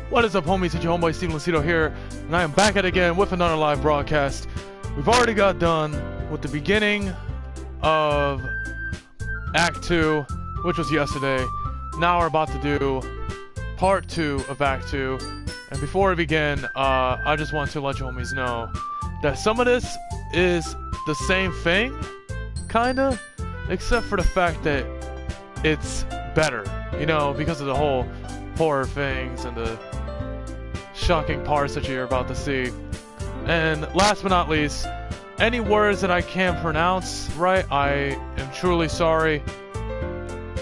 What is up, homies? It's your homeboy Steven Lucido here, and I am back at it again with another live broadcast. We've already got done with the beginning of Act 2, which was yesterday. Now we're about to do Part 2 of Act 2. And before we begin, I just want to let you homies know that some of this is the same thing, kinda, except for the fact that it's better, you know, because of the whole horror things and the shocking parts that you're about to see. And last but not least, any words that I can't pronounce right, I am truly sorry.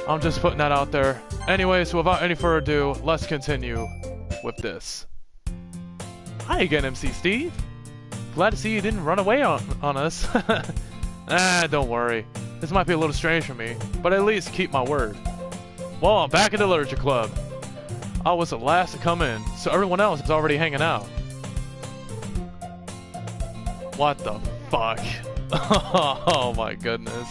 I'm just putting that out there. Anyway, so without any further ado, let's continue with this. Hi again, MC Steve. Glad to see you didn't run away on us. Don't worry. This might be a little strange for me, but at least keep my word. Well, I'm back at the Literature Club. I was the last to come in, so everyone else is already hanging out. What the fuck? Oh my goodness.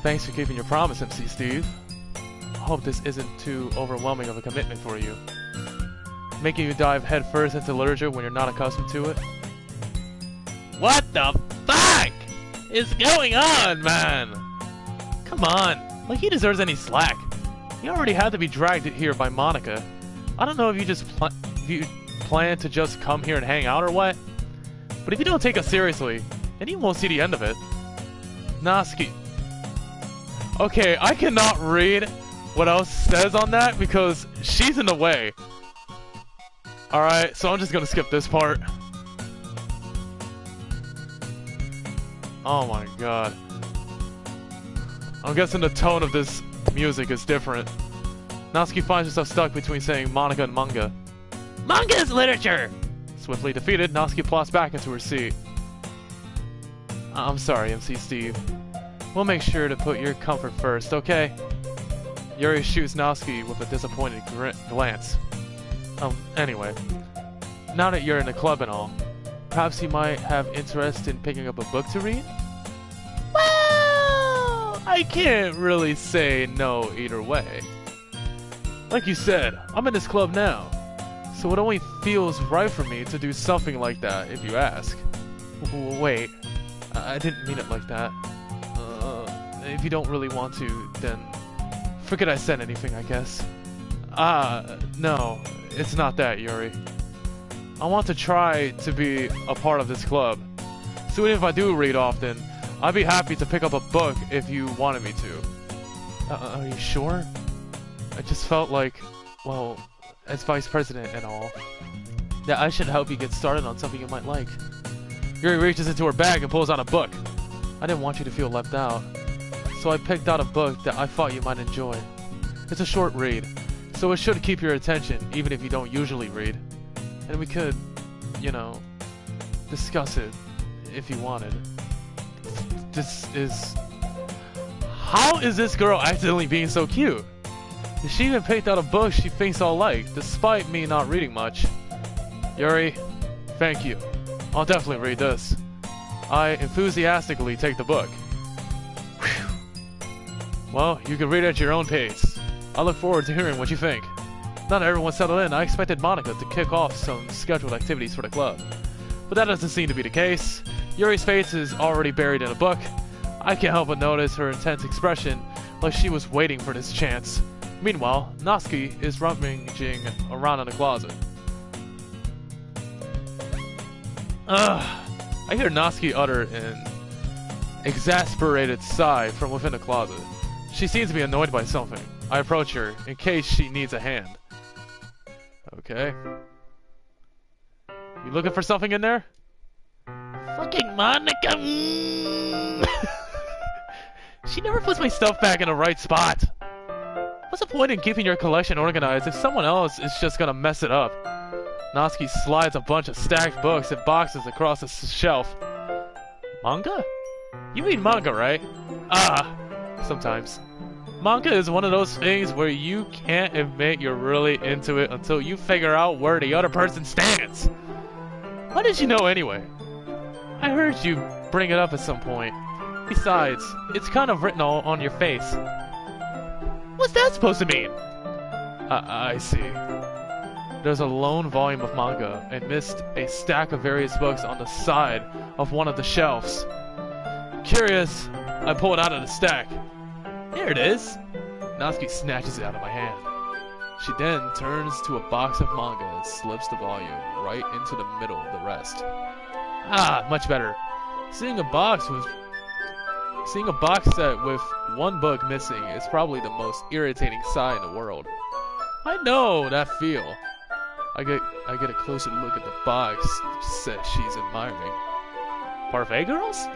Thanks for keeping your promise, MC Steve. I hope this isn't too overwhelming of a commitment for you. Making you dive headfirst into literature when you're not accustomed to it. What the fuck is going on, man? Come on, like he deserves any slack. He already had to be dragged here by Monica. I don't know if you plan to just come here and hang out or what, but if you don't take us seriously, then you won't see the end of it. Natsuki. Okay, I cannot read what else says on that because she's in the way. Alright, so I'm just gonna skip this part. Oh my god. I'm guessing the tone of this music is different. Natsuki finds herself stuck between saying Monica and manga. Manga is literature! Swiftly defeated, Natsuki plops back into her seat. I'm sorry, MC Steve. We'll make sure to put your comfort first, okay? Yuri shoots Natsuki with a disappointed glance. Anyway. Now that you're in the club and all, perhaps you might have interest in picking up a book to read? Well, I can't really say no either way. Like you said, I'm in this club now, so it only feels right for me to do something like that if you ask. Wait, I didn't mean it like that. If you don't really want to, then forget I said anything, I guess. No, it's not that, Yuri. I want to try to be a part of this club. So even if I do read often, I'd be happy to pick up a book if you wanted me to. Are you sure? I just felt like, well, as vice president and all, that I should help you get started on something you might like. Yuri reaches into her bag and pulls out a book. I didn't want you to feel left out, so I picked out a book that I thought you might enjoy. It's a short read, so it should keep your attention even if you don't usually read. And we could, you know, discuss it if you wanted. This is... How is this girl accidentally being so cute? She even picked out a book she thinks I'll like, despite me not reading much. Yuri, thank you. I'll definitely read this. I enthusiastically take the book. Whew. Well, you can read it at your own pace. I look forward to hearing what you think. Now that everyone's settled in, I expected Monica to kick off some scheduled activities for the club. But that doesn't seem to be the case. Yuri's face is already buried in a book. I can't help but notice her intense expression, like she was waiting for this chance. Meanwhile, Natsuki is rummaging around in the closet. I hear Natsuki utter an exasperated sigh from within the closet. She seems to be annoyed by something. I approach her, in case she needs a hand. Okay. You looking for something in there? Fucking Monica! She never puts my stuff back in the right spot. What's the point in keeping your collection organized if someone else is just gonna mess it up? Natsuki slides a bunch of stacked books and boxes across the shelf. Manga? You read manga, right? Sometimes. Manga is one of those things where you can't admit you're really into it until you figure out where the other person stands. How did you know anyway? I heard you bring it up at some point. Besides, it's kind of written all on your face. What's that supposed to mean? I see. There's a lone volume of manga, amidst a stack of various books on the side of one of the shelves. Curious, I pull it out of the stack. Here it is! Natsuki snatches it out of my hand. She then turns to a box of manga and slips the volume right into the middle of the rest. Ah, much better. Seeing a box set with one book missing is probably the most irritating sight in the world. I know that feel. I get a closer look at the box set she's admiring. Parfait Girls?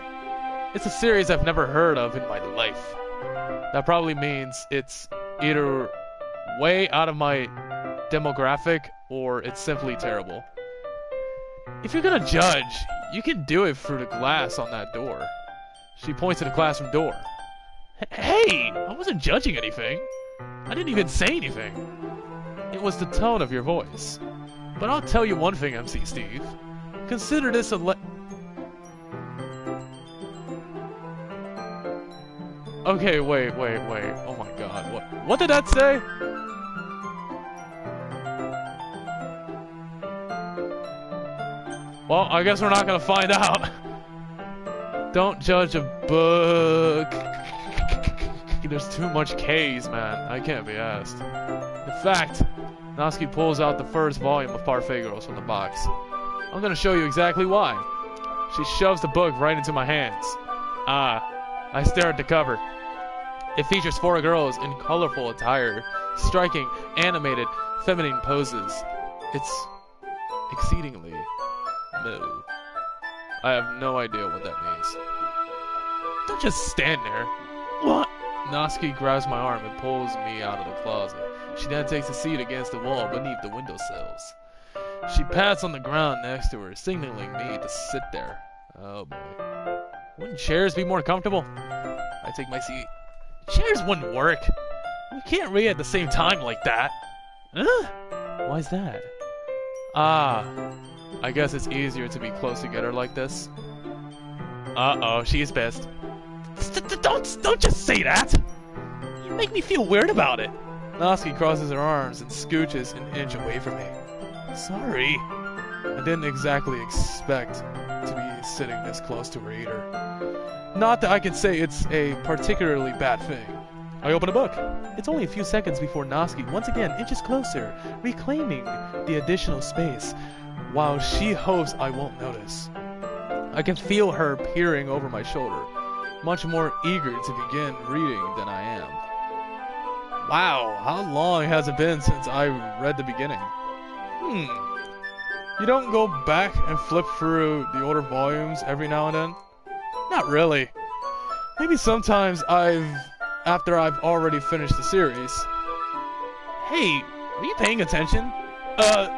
It's a series I've never heard of in my life. That probably means it's either way out of my demographic or it's simply terrible. If you're gonna judge, you can do it through the glass on that door. She points to the classroom door. Hey! I wasn't judging anything. I didn't even say anything. It was the tone of your voice. But I'll tell you one thing, MC Steve. Consider this a Okay, wait. Oh my god, what did that say? Well, I guess we're not gonna find out. Don't judge a book. There's too much K's, man. I can't be asked. In fact, Natsuki pulls out the first volume of Parfait Girls from the box. I'm gonna show you exactly why. She shoves the book right into my hands. I stare at the cover. It features 4 girls in colorful attire, striking, animated, feminine poses. It's exceedingly new. I have no idea what that means. Don't just stand there. What? Natsuki grabs my arm and pulls me out of the closet. She then takes a seat against the wall beneath the windowsills. She pats on the ground next to her, signaling me to sit there. Oh boy. Wouldn't chairs be more comfortable? I take my seat. Chairs wouldn't work. We can't read at the same time like that. Huh? Why's that? I guess it's easier to be close together like this. Uh-oh, she's pissed. Don't just say that! You make me feel weird about it. Natsuki crosses her arms and scooches an inch away from me. Sorry. I didn't exactly expect to be sitting this close to her either. Not that I can say it's a particularly bad thing. I open a book. It's only a few seconds before Natsuki once again inches closer, reclaiming the additional space, while she hopes I won't notice. I can feel her peering over my shoulder, much more eager to begin reading than I am. Wow, how long has it been since I read the beginning? You don't go back and flip through the older volumes every now and then? Not really. Maybe sometimes after I've already finished the series. Hey, are you paying attention? I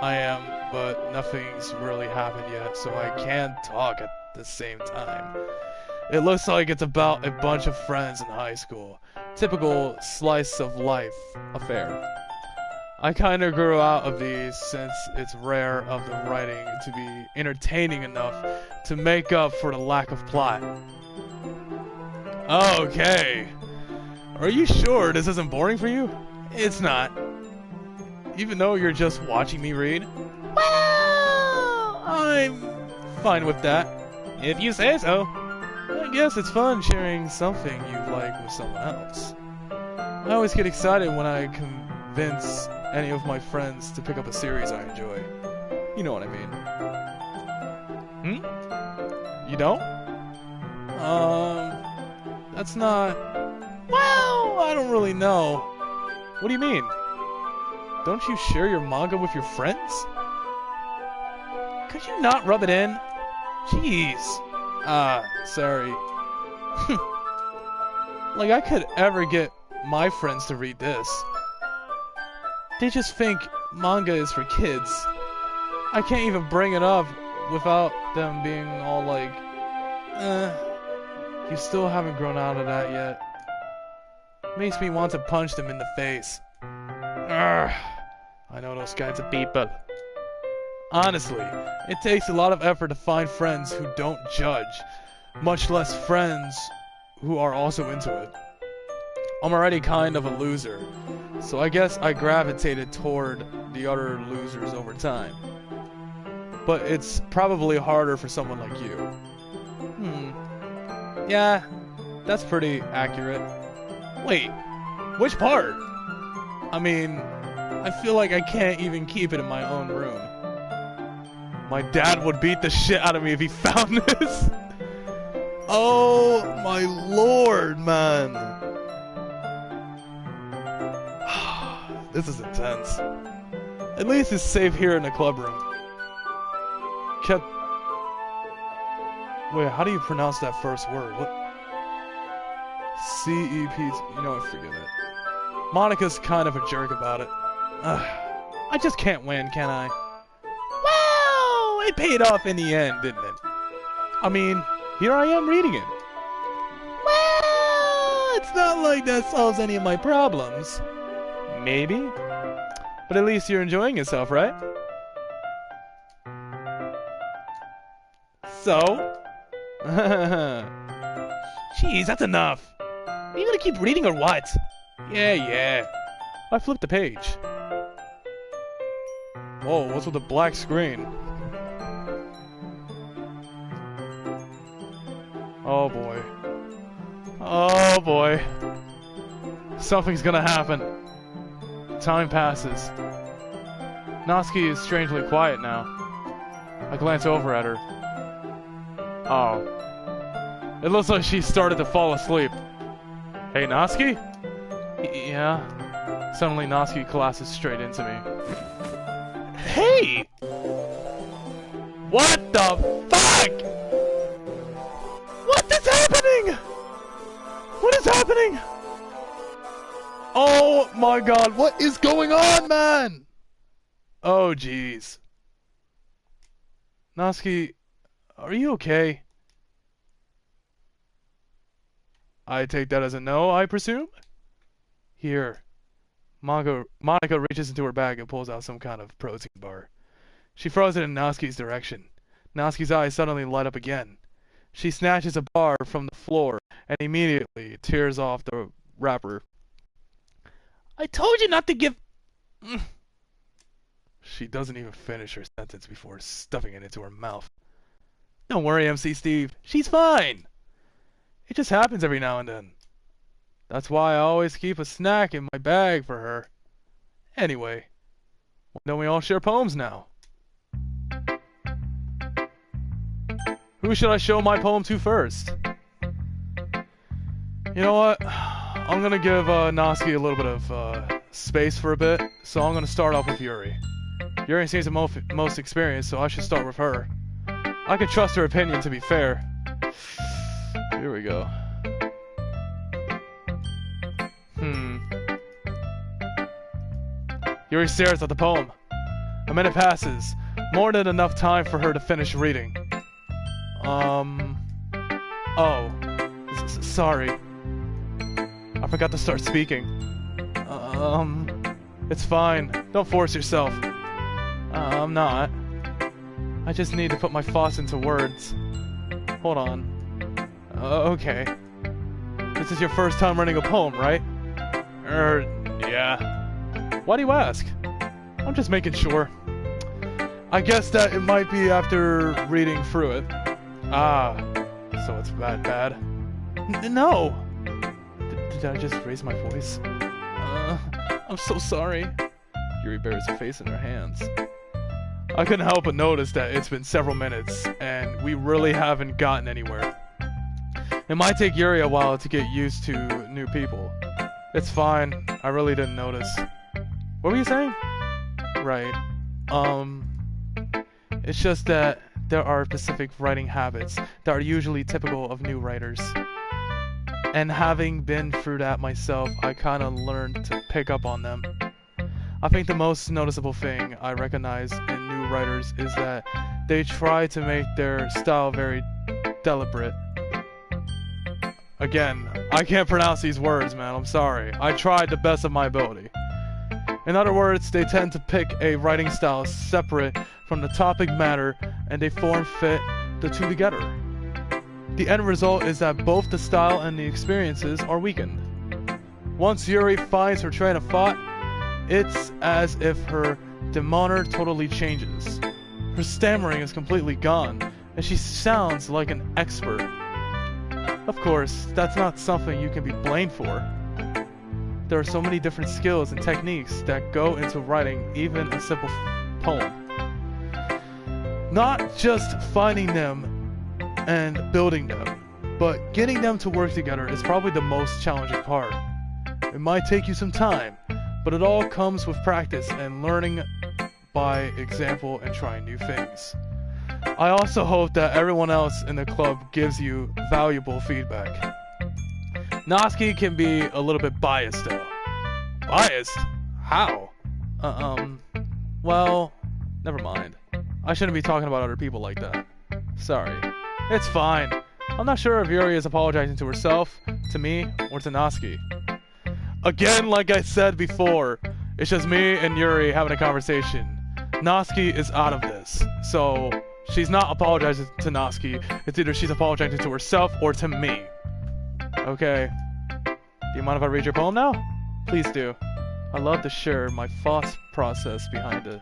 am, but nothing's really happened yet, so I can't talk at the same time. It looks like it's about a bunch of friends in high school. Typical slice of life affair. I kinda grew out of these since it's rare of the writing to be entertaining enough to make up for the lack of plot. Okay. Are you sure this isn't boring for you? It's not. Even though you're just watching me read? Well, I'm fine with that. If you say so. I guess it's fun sharing something you like with someone else. I always get excited when I convince any of my friends to pick up a series I enjoy. You know what I mean. You don't? That's not... Well, I don't really know. What do you mean? Don't you share your manga with your friends? Could you not rub it in? Jeez. Sorry. Like I could ever get my friends to read this. They just think manga is for kids. I can't even bring it up without them being all like, you still haven't grown out of that yet. Makes me want to punch them in the face. Urgh. I know those kinds of people. Honestly, it takes a lot of effort to find friends who don't judge, much less friends who are also into it. I'm already kind of a loser, so I guess I gravitated toward the other losers over time. But it's probably harder for someone like you. Yeah, that's pretty accurate. Wait, which part? I mean, I feel like I can't even keep it in my own room. My dad would beat the shit out of me if he found this. Oh my lord, man. This is intense. At least it's safe here in the club room. Wait, how do you pronounce that first word? What? C-E-P... You know what, forget it. Monica's kind of a jerk about it. I just can't win, can I? Well, it paid off in the end, didn't it? I mean, here I am reading it. Well, it's not like that solves any of my problems. Maybe. But at least you're enjoying yourself, right? So? Jeez, that's enough. Are you gonna keep reading or what? Yeah. I flipped the page. Whoa, what's with the black screen? Oh boy. Oh boy. Something's gonna happen. Time passes. Natsuki is strangely quiet now. I glance over at her. Oh. It looks like she started to fall asleep. Hey, Natsuki? Yeah? Suddenly, Natsuki collapses straight into me. Hey! What the fuck? What is happening? What is happening? Oh my god, what is going on, man? Oh, jeez. Natsuki, are you okay? I take that as a no, I presume? Here. Monica reaches into her bag and pulls out some kind of protein bar. She throws it in Natsuki's direction. Natsuki's eyes suddenly light up again. She snatches a bar from the floor and immediately tears off the wrapper. I told you not to give... She doesn't even finish her sentence before stuffing it into her mouth. Don't worry, MC Steve. She's fine. It just happens every now and then. That's why I always keep a snack in my bag for her. Anyway, why don't we all share poems now? Who should I show my poem to first? You know what? I'm gonna give Natsuki a little bit of space for a bit, so I'm gonna start off with Yuri. Yuri seems the most experienced, so I should start with her. I can trust her opinion, to be fair. Here we go. Yuri stares at the poem. A minute passes, more than enough time for her to finish reading. Sorry. I forgot to start speaking. It's fine. Don't force yourself. I'm not. I just need to put my thoughts into words. Hold on. Okay. This is your first time reading a poem, right? Yeah. Why do you ask? I'm just making sure. I guess that it might be after reading through it. Ah, so it's bad. No! Did I just raise my voice? I'm so sorry. Yuri buries her face in her hands. I couldn't help but notice that it's been several minutes, and we really haven't gotten anywhere. It might take Yuri a while to get used to new people. It's fine. I really didn't notice. What were you saying? Right. It's just that there are specific writing habits that are usually typical of new writers. And having been through that myself, I kinda learned to pick up on them. I think the most noticeable thing I recognize in new writers is that they try to make their style very deliberate. Again, I can't pronounce these words, man, I'm sorry. I tried the best of my ability. In other words, they tend to pick a writing style separate from the topic matter and they form fit the two together. The end result is that both the style and the experiences are weakened. Once Yuri finds her train of thought, it's as if her demeanor totally changes. Her stammering is completely gone, and she sounds like an expert. Of course, that's not something you can be blamed for. There are so many different skills and techniques that go into writing even a simple poem. Not just finding them and building them, but getting them to work together is probably the most challenging part. It might take you some time, but it all comes with practice and learning by example and trying new things. I also hope that everyone else in the club gives you valuable feedback. Natsuki can be a little bit biased though. Biased? How? Well, never mind. I shouldn't be talking about other people like that. Sorry. It's fine. I'm not sure if Yuri is apologizing to herself, to me, or to Natsuki. Again, like I said before, it's just me and Yuri having a conversation. Natsuki is out of this, so she's not apologizing to Natsuki. It's either she's apologizing to herself or to me. Okay. Do you mind if I read your poem now? Please do. I love to share my thought process behind it.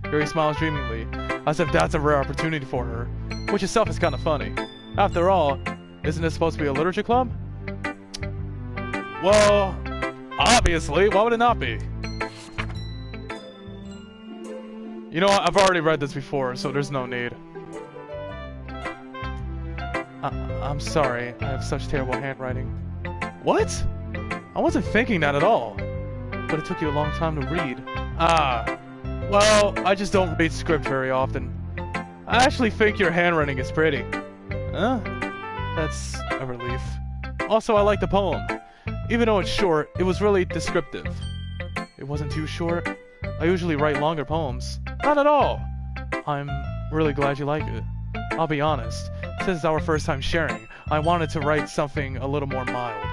Yuri smiles dreamingly, as if that's a rare opportunity for her, which itself is kind of funny. After all, isn't this supposed to be a literature club? Well, obviously, why would it not be? You know what, I've already read this before, so there's no need. I'm sorry, I have such terrible handwriting. What? I wasn't thinking that at all. But it took you a long time to read. Ah, well, I just don't read script very often. I actually think your handwriting is pretty. Huh? That's a relief. Also, I like the poem. Even though it's short, it was really descriptive. It wasn't too short. I usually write longer poems. Not at all. I'm really glad you like it. I'll be honest. Since it's our first time sharing, I wanted to write something a little more mild.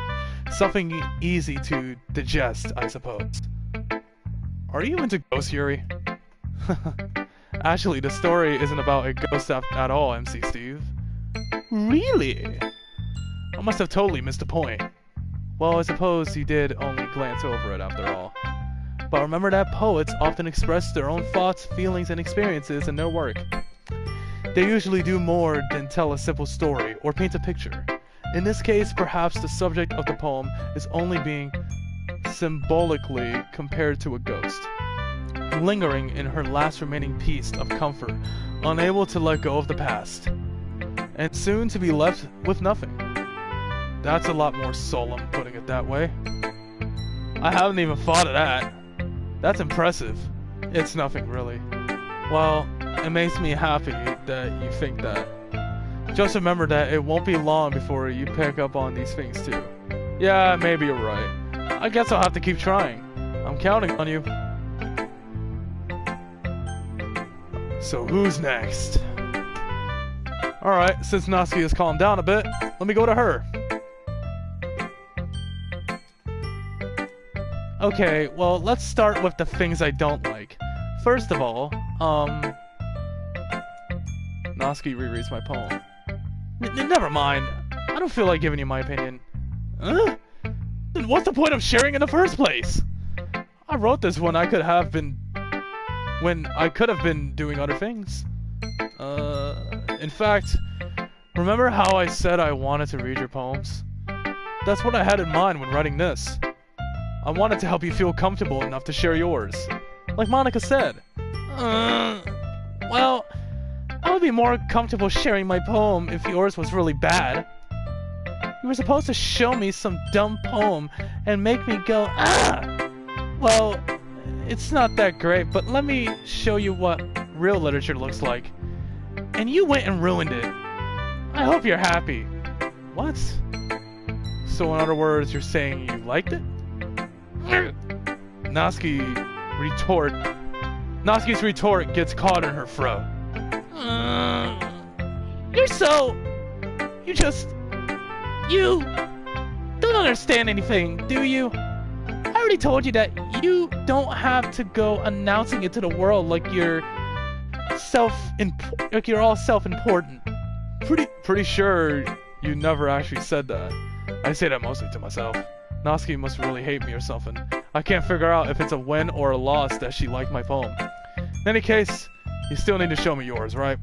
Something easy to digest, I suppose. Are you into ghosts, Yuri? Actually, the story isn't about a ghost at all, MC Steve. Really? I must have totally missed the point. Well, I suppose you did only glance over it after all. But remember that poets often express their own thoughts, feelings, and experiences in their work. They usually do more than tell a simple story or paint a picture. In this case, perhaps the subject of the poem is only being symbolically compared to a ghost, lingering in her last remaining piece of comfort, unable to let go of the past, and soon to be left with nothing. That's a lot more solemn, putting it that way. I haven't even thought of that. That's impressive. It's nothing, really. Well, it makes me happy that you think that. Just remember that it won't be long before you pick up on these things too. Yeah, maybe you're right. I guess I'll have to keep trying. I'm counting on you. So who's next? Alright, since Natsuki has calmed down a bit, let me go to her. Okay, well, let's start with the things I don't like. First of all, Natsuki rereads my poem. Never mind. I don't feel like giving you my opinion. Huh? Then what's the point of sharing in the first place? I wrote this when I could have been doing other things. In fact, remember how I said I wanted to read your poems? That's what I had in mind when writing this. I wanted to help you feel comfortable enough to share yours. Like Monica said. Well, I would be more comfortable sharing my poem if yours was really bad. You were supposed to show me some dumb poem and make me go, ah! Well, it's not that great, but let me show you what real literature looks like. And you went and ruined it. I hope you're happy. What? So in other words, you're saying you liked it? Natsuki's retort gets caught in her throat. You don't understand anything, do you? I already told you that you don't have to go announcing it to the world like you're all self-important. Pretty sure you never actually said that. I say that mostly to myself. Natsuki must really hate me or something. I can't figure out if it's a win or a loss that she liked my poem. In any case, you still need to show me yours, right?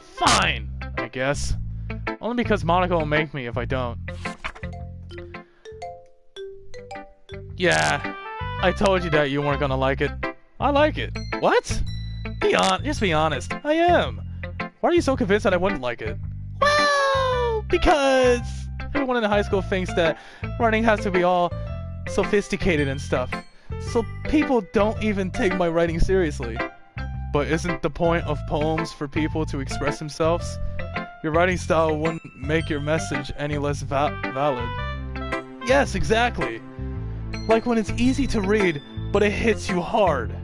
Fine, I guess. Only because Monica will make me if I don't. Yeah, I told you that you weren't gonna like it. I like it. What? Just be honest. I am. Why are you so convinced that I wouldn't like it? Well, because everyone in high school thinks that writing has to be all sophisticated and stuff. So people don't even take my writing seriously. But isn't the point of poems for people to express themselves? Your writing style wouldn't make your message any less valid. Yes, exactly. Like when it's easy to read, but it hits you hard.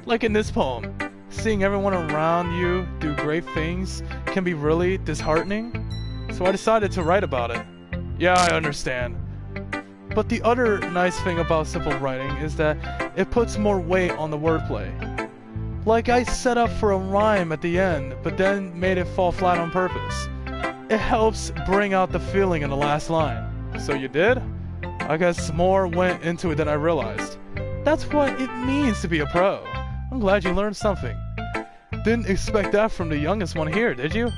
Like in this poem. Seeing everyone around you do great things can be really disheartening. So I decided to write about it. Yeah, I understand. But the other nice thing about simple writing is that it puts more weight on the wordplay. Like I set up for a rhyme at the end, but then made it fall flat on purpose. It helps bring out the feeling in the last line. So you did? I guess more went into it than I realized. That's what it means to be a pro. I'm glad you learned something. Didn't expect that from the youngest one here, did you?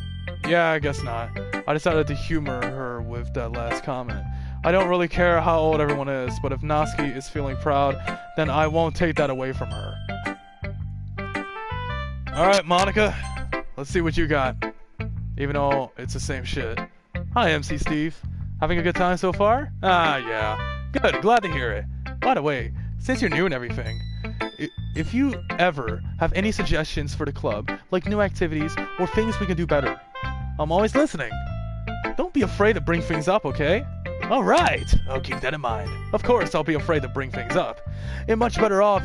Yeah, I guess not. I decided to humor her with that last comment. I don't really care how old everyone is, but if Natsuki is feeling proud, then I won't take that away from her. Alright, Monica. Let's see what you got. Even though it's the same shit. Hi, MC Steve. Having a good time so far? Ah, yeah. Good, glad to hear it. By the way, since you're new and everything, if you ever have any suggestions for the club, like new activities or things we can do better, I'm always listening. Don't be afraid to bring things up, okay? Alright, I'll keep that in mind. Of course I'll be afraid to bring things up. I'm much better off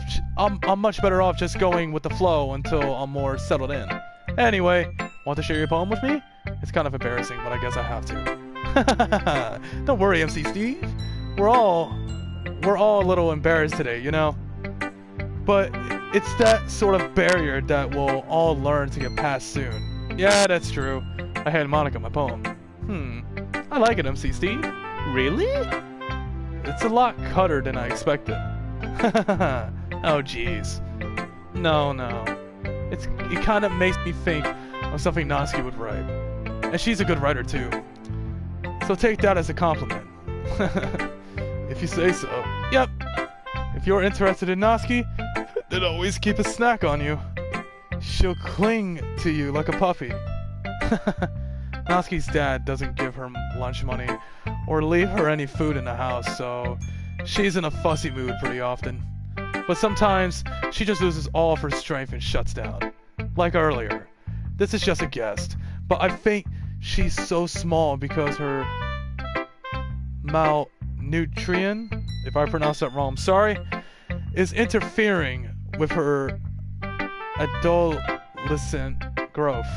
just going with the flow until I'm more settled in. Anyway, want to share your poem with me? It's kind of embarrassing, but I guess I have to. Don't worry, MC Steve. We're all a little embarrassed today, you know? But it's that sort of barrier that we'll all learn to get past soon. Yeah, that's true. I had Monica my poem. I like it, MC Steve. Really? It's a lot cutter than I expected. Oh, jeez. No. It kind of makes me think of something Natsuki would write. And she's a good writer, too. So take that as a compliment. If you say so. Yep. If you're interested in Natsuki, then always keep a snack on you. She'll cling to you like a puppy. Natsuki's dad doesn't give her lunch money or leave her any food in the house, so she's in a fussy mood pretty often. But sometimes she just loses all of her strength and shuts down. Like earlier. This is just a guess, but I think she's so small because her malnutrition, if I pronounce that wrong, I'm sorry, is interfering with her adolescent growth.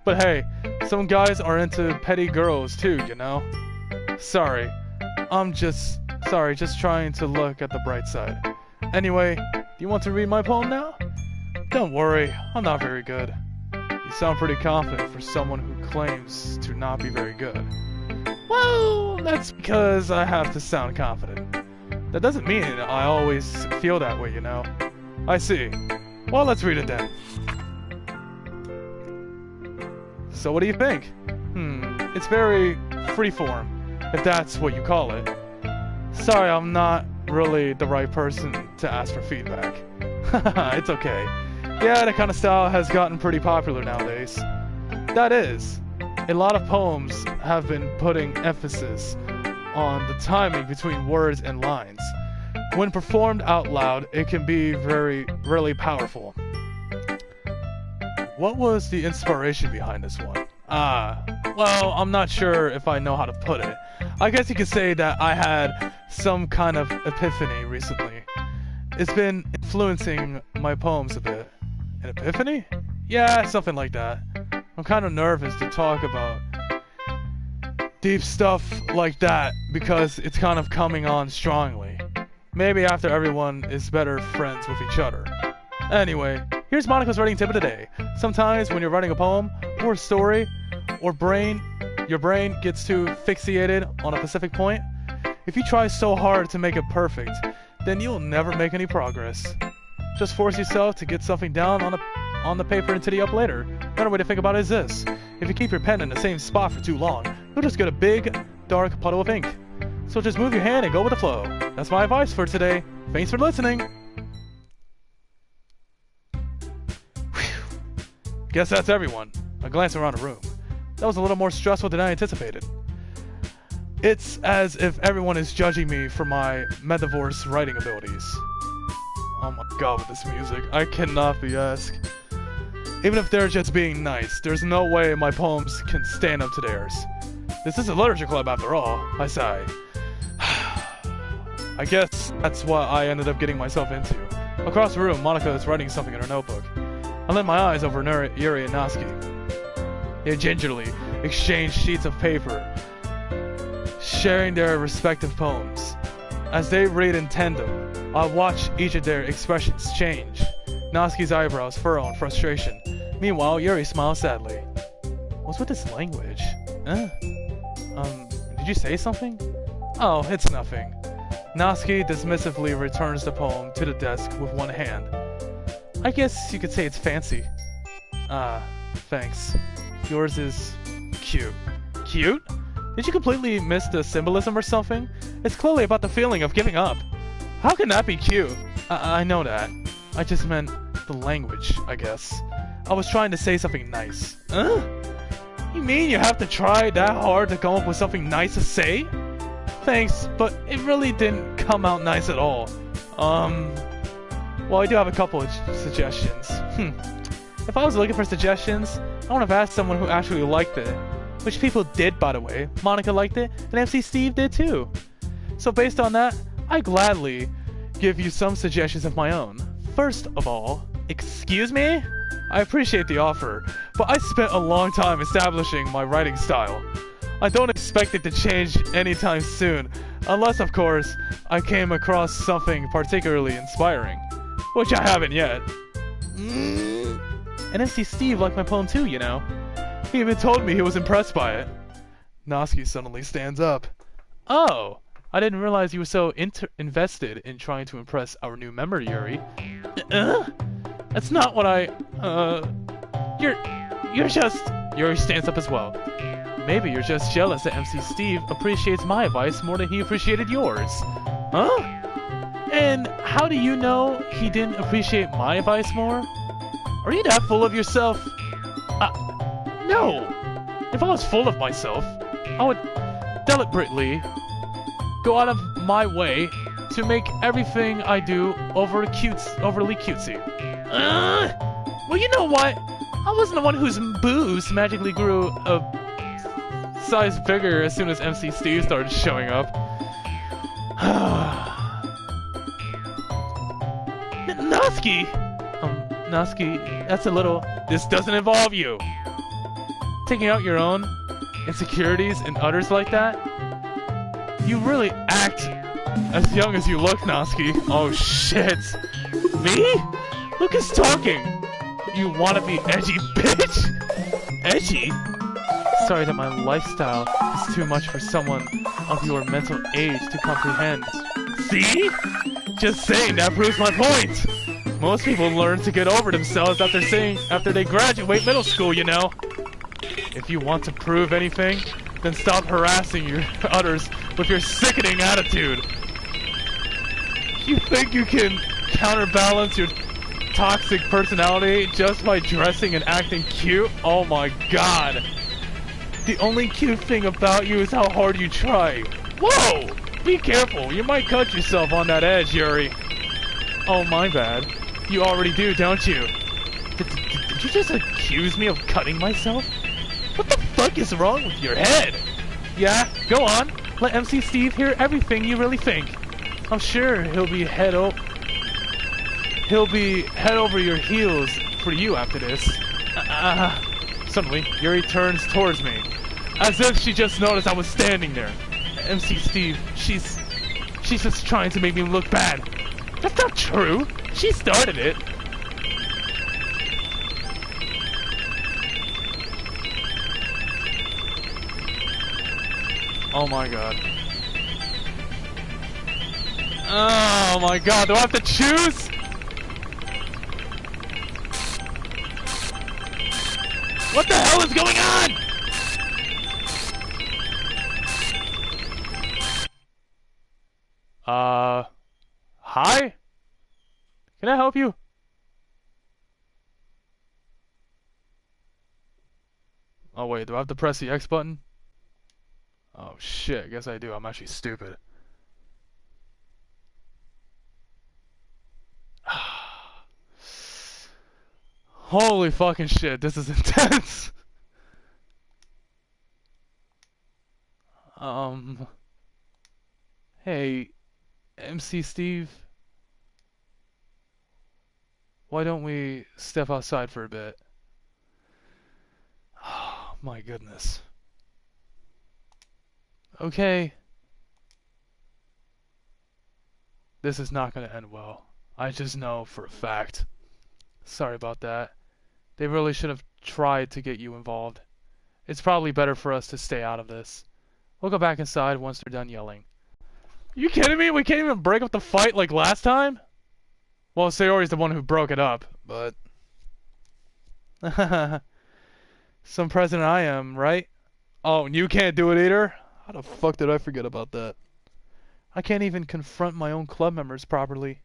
But hey, some guys are into petty girls too, you know? Sorry, just trying to look at the bright side. Anyway, do you want to read my poem now? Don't worry, I'm not very good. You sound pretty confident for someone who claims to not be very good. Well, that's because I have to sound confident. That doesn't mean I always feel that way, you know? I see. Well, let's read it then. So what do you think? It's very freeform, if that's what you call it. Sorry, I'm not really the right person to ask for feedback. It's okay. Yeah, that kind of style has gotten pretty popular nowadays. That is, a lot of poems have been putting emphasis on the timing between words and lines. When performed out loud, it can be really powerful. What was the inspiration behind this one? Well, I'm not sure if I know how to put it. I guess you could say that I had some kind of epiphany recently. It's been influencing my poems a bit. An epiphany? Yeah, something like that. I'm kind of nervous to talk about deep stuff like that because it's kind of coming on strongly. Maybe after everyone is better friends with each other. Anyway, here's Monica's writing tip of the day. Sometimes when you're writing a poem or a story, or your brain gets too fixated on a specific point, If you try so hard to make it perfect, then you'll never make any progress. Just force yourself to get something down on the paper and titty up later. Another way to think about it is this. If you keep your pen in the same spot for too long, you'll just get a big, dark puddle of ink. So just move your hand and go with the flow. That's my advice for today. Thanks for listening. Whew. Guess that's everyone. I glanced around the room. That was a little more stressful than I anticipated. It's as if everyone is judging me for my metaverse writing abilities. Oh my god, with this music, I cannot be asked. Even if they're just being nice, there's no way my poems can stand up to theirs. This is a literature club after all, I sigh. I guess that's what I ended up getting myself into. Across the room, Monica is writing something in her notebook. I let my eyes over Yuri and Natsuki. They gingerly exchange sheets of paper, sharing their respective poems. As they read in tandem, I watch each of their expressions change. Natsuki's eyebrows furrow in frustration. Meanwhile, Yuri smiles sadly. What's with this language? Did you say something? Oh, it's nothing. Natsuki dismissively returns the poem to the desk with one hand. I guess you could say it's fancy. Ah, thanks. Yours is cute. Cute? Did you completely miss the symbolism or something? It's clearly about the feeling of giving up. How can that be cute? I know that. I just meant the language, I guess. I was trying to say something nice. You mean you have to try that hard to come up with something nice to say? Thanks, but it really didn't come out nice at all. Well, I do have a couple of suggestions. If I was looking for suggestions, I would have asked someone who actually liked it. Which people did, by the way. Monica liked it, and MC Steve did too. So based on that, I gladly give you some suggestions of my own. First of all, excuse me? I appreciate the offer, but I spent a long time establishing my writing style. I don't expect it to change anytime soon, unless of course, I came across something particularly inspiring. Which I haven't yet. And MC Steve liked my poem too, you know. He even told me he was impressed by it. Natsuki suddenly stands up. Oh, I didn't realize you were so invested in trying to impress our new member, Yuri. That's not what I... You're just... Yuri stands up as well. Maybe you're just jealous that MC Steve appreciates my advice more than he appreciated yours. Huh? And how do you know he didn't appreciate my advice more? Are you that full of yourself? No! If I was full of myself, I would deliberately go out of my way to make everything I do overly cutesy. Well, you know what? I wasn't the one whose boobs magically grew a size bigger as soon as MC Steve started showing up. Natsuki! Natsuki, that's a little... This doesn't involve you! Taking out your own insecurities and others like that? You really act as young as you look, Natsuki. Oh shit! Me? Look who's talking! You wanna be edgy bitch? Edgy? Sorry that my lifestyle is too much for someone of your mental age to comprehend. See? Just saying that proves my point! Most people learn to get over themselves after they graduate middle school, you know. If you want to prove anything, then stop harassing your others with your sickening attitude. You think you can counterbalance your toxic personality just by dressing and acting cute? Oh my god. The only cute thing about you is how hard you try. Whoa! Be careful, you might cut yourself on that edge, Yuri. Oh, my bad. You already do, don't you? Did you just accuse me of cutting myself? What the fuck is wrong with your head? Yeah, go on. Let MC Steve hear everything you really think. I'm sure he'll be head over your heels for you after this. Suddenly, Yuri turns towards me, as if she just noticed I was standing there. MC Steve, she's just trying to make me look bad. That's not true. She started it. Oh my god. Oh my god, do I have to choose? What the hell is going on? Hi? Can I help you? Oh wait, do I have to press the X button? Oh shit, I guess I do. I'm actually stupid. Holy fucking shit, this is intense. Hey, MC Steve, why don't we step outside for a bit? Oh my goodness. Okay. This is not gonna end well. I just know for a fact. Sorry about that. They really should have tried to get you involved. It's probably better for us to stay out of this. We'll go back inside once they're done yelling. You kidding me? We can't even break up the fight like last time? Well, Sayori's the one who broke it up, but... Some president I am, right? Oh, and you can't do it either? How the fuck did I forget about that? I can't even confront my own club members properly.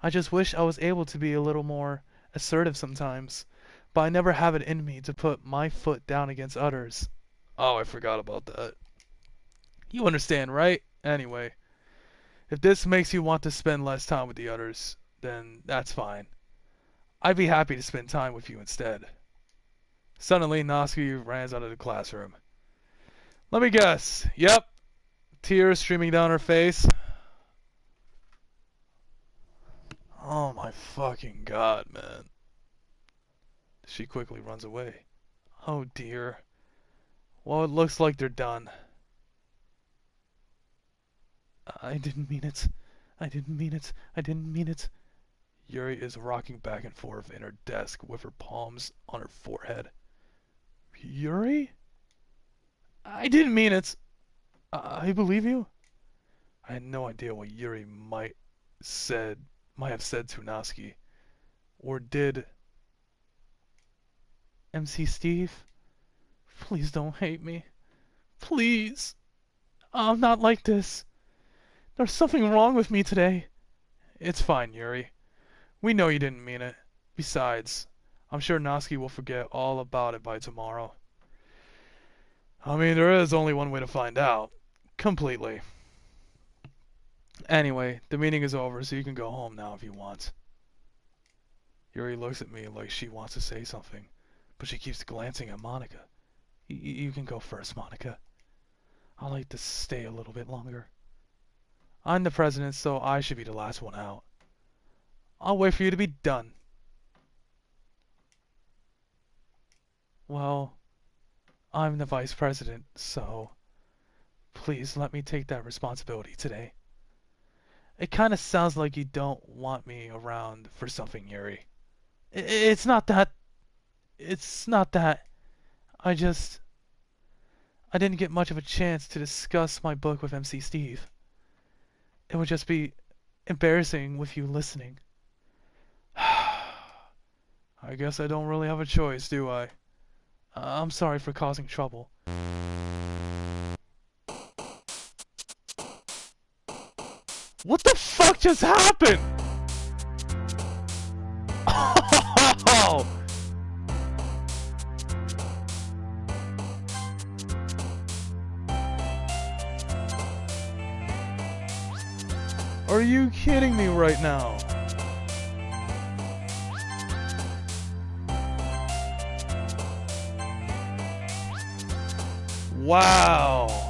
I just wish I was able to be a little more assertive sometimes, but I never have it in me to put my foot down against others. Oh, I forgot about that. You understand, right? Anyway, if this makes you want to spend less time with the others, then that's fine. I'd be happy to spend time with you instead. Suddenly, Natsuki runs out of the classroom. Let me guess. Yep. Tears streaming down her face. Oh my fucking god, man. She quickly runs away. Oh dear. Well, it looks like they're done. I didn't mean it. I didn't mean it. I didn't mean it. Yuri is rocking back and forth in her desk with her palms on her forehead. Yuri? I didn't mean it. I believe you. I had no idea what Yuri might have said to Natsuki. Or did. MC Steve? Please don't hate me. Please. I'm not like this. There's something wrong with me today. It's fine, Yuri. We know you didn't mean it. Besides, I'm sure Natsuki will forget all about it by tomorrow. I mean, there is only one way to find out. Completely. Anyway, the meeting is over, so you can go home now if you want. Yuri looks at me like she wants to say something, but she keeps glancing at Monica. You can go first, Monica. I'd like to stay a little bit longer. I'm the president, so I should be the last one out. I'll wait for you to be done. Well, I'm the vice president, so please let me take that responsibility today. It kind of sounds like you don't want me around for something, Yuri. It's not that. It's not that. I didn't get much of a chance to discuss my book with MC Steve. It would just be embarrassing with you listening. I guess I don't really have a choice, do I? I'm sorry for causing trouble. What the fuck just happened? Oh! Are you kidding me right now? Wow.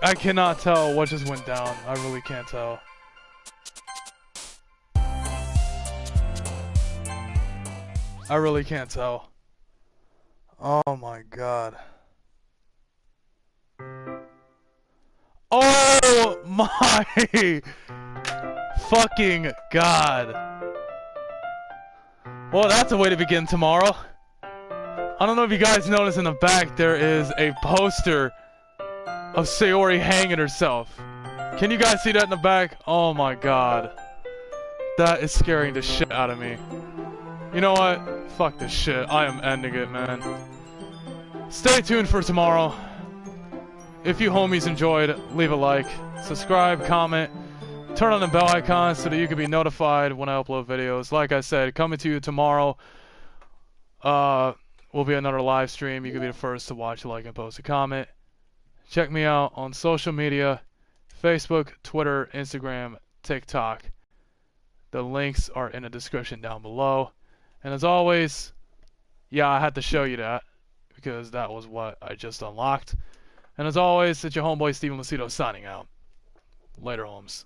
I cannot tell what just went down. I really can't tell. I really can't tell. Oh my god. Oh my fucking god. Well, that's a way to begin tomorrow. I don't know if you guys noticed in the back there is a poster of Sayori hanging herself. Can you guys see that in the back? Oh my god. That is scaring the shit out of me. You know what? Fuck this shit. I am ending it, man. Stay tuned for tomorrow. If you homies enjoyed, leave a like, subscribe, comment, turn on the bell icon so that you can be notified when I upload videos. Like I said, coming to you tomorrow will be another live stream. You can be the first to watch, like, and post a comment. Check me out on social media, Facebook, Twitter, Instagram, TikTok. The links are in the description down below. And as always, yeah, I had to show you that because that was what I just unlocked. And as always, it's your homeboy Steven Lucido signing out. Later, homes.